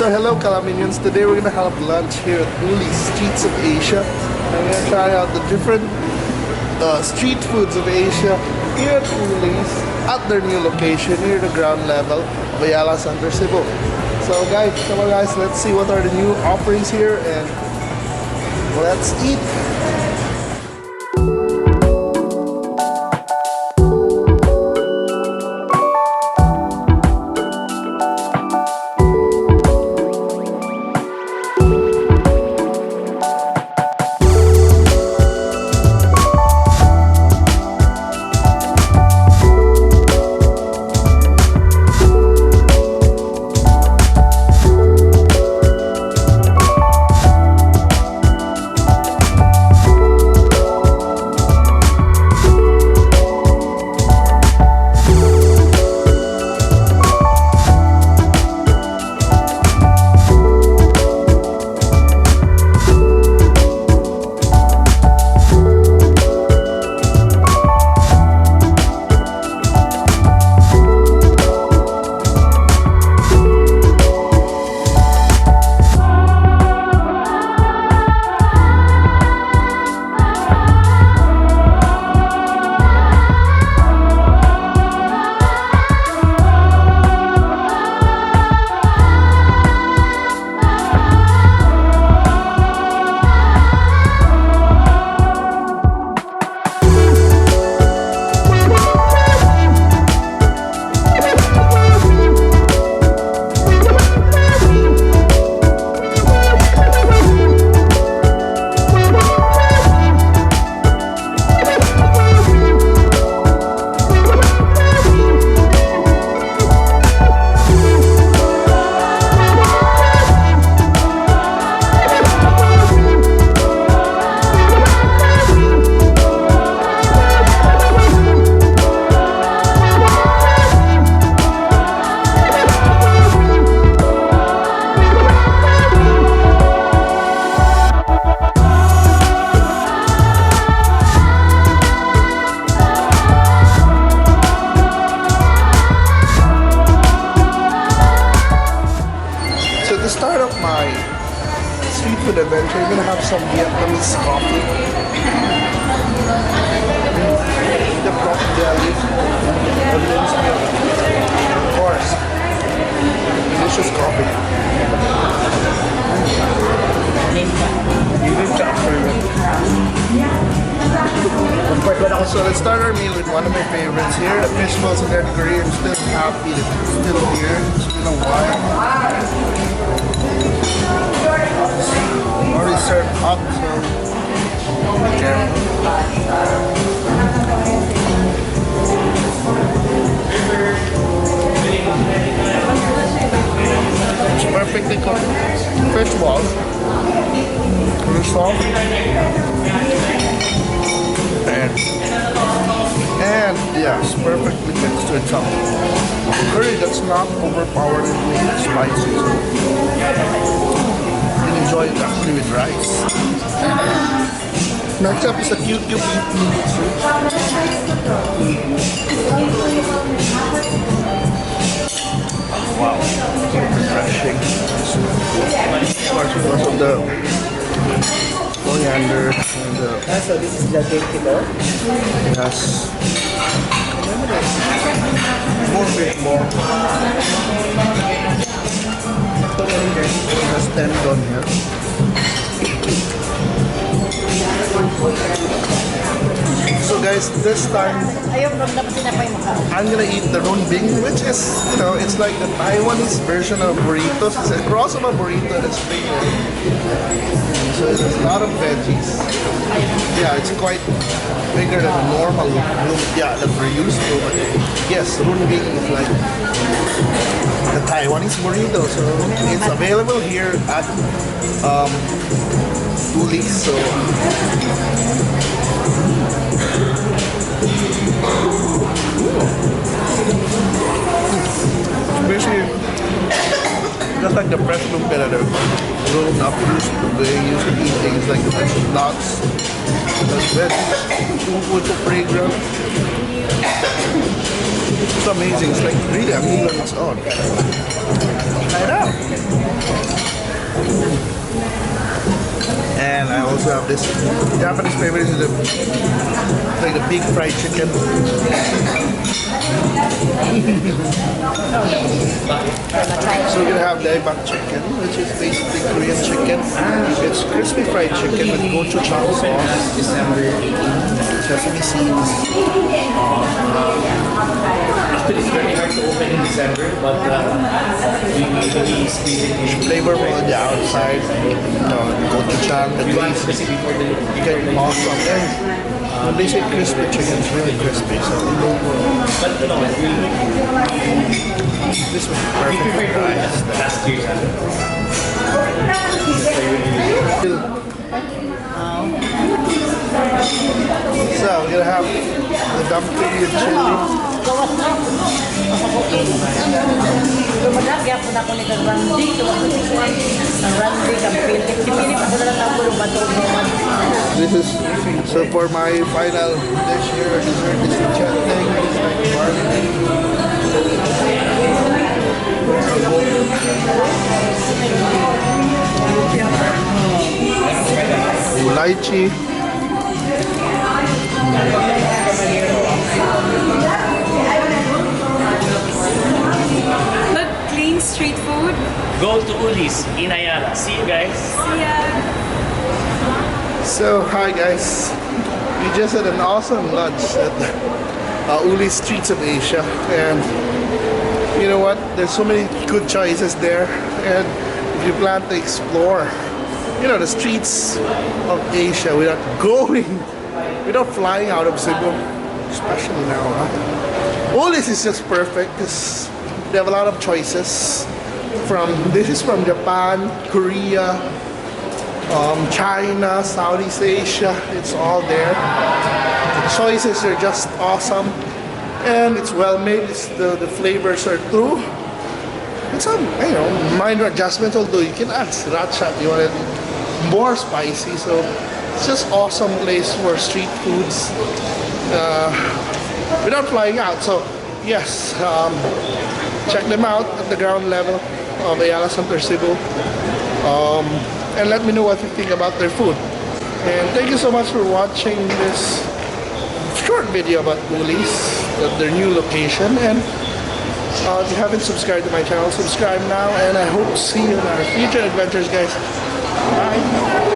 So hello Kalaminians, today we're gonna have lunch here at Ulli Streets of Asia. And we're gonna try out the different street foods of Asia here at Ulli's at their new location near the ground level of Ayala Center Cebu. So guys, come on guys, let's see what are the new offerings here and let's eat. To start off my street food adventure, I'm gonna have some Vietnamese coffee. The coffee jelly, the minced milk, of course, delicious coffee. So let's start our meal with one of my favorites here, the fish balls and red curry. I'm still happy that it's still here. It's been a while. Already served hot, so be careful. It's perfectly cooked fish balls. Really soft. And yes, perfectly mixed with some curry that's not overpoweringly spicy. So you can enjoy it actually with rice. Next up is a cute soup. Wow, refreshing. Of course, because of the coriander and the... So this is the 10 kilo? Yes. More fish ball. Just 10 on here. So guys, this time I'm gonna eat the runbing, which is, you know, it's like the Taiwanese version of burritos. It's a cross of a burrito that's bigger. So there's a lot of veggies. Yeah, it's quite bigger than the normal lumpia that we're used to. But yes, runbing is like the Taiwanese burrito. So it's available here at Ulli. So basically just like the fresh lumpia that are grown up used to. They used to eat things like lots of veggies, with the fragrance. It's amazing. It's like really a meal on its own. Try it out. And I also have this Japanese favorite is like the big fried chicken. So we're gonna have daebak chicken, which is basically Korean chicken. It's crispy fried chicken with gochujang sauce, sesame seeds. It's very hard to open in December, but we usually squeeze it in. Flavorful on the outside, gochujang, the glaze. You get awesome. And when they say crispy chicken, it's really crispy. So But you know, this was perfect for rice. last year's So we're gonna have the dumpling with chili. Lumagagya po na ko ni Randy. Randy, kampili pa ko na lang ako ng bato. This is so for my final dish here. Dessert is the chutney. It's like lychee. But clean street food. Go to Ulli's in Ayala. See you guys. See ya. So hi guys, we just had an awesome lunch at the Ulli Streets of Asia, and you know what? There's so many good choices there, and if you plan to explore, you know, the streets of Asia without flying out of Cebu, especially now. Ulli's is just perfect because they have a lot of choices. This is from Japan, Korea, China, Southeast Asia. It's all there. The choices are just awesome, and it's well made. The flavors are true. It's some minor adjustments, although you can add sriracha if you want it more spicy. So it's just awesome place for street foods without flying out. So yes, check them out at the ground level of Ayala Center Cebu. And let me know what you think about their food. And thank you so much for watching this short video about Ulli's, their new location. And if you haven't subscribed to my channel, subscribe now. And I hope to see you in our future adventures, guys. Bye.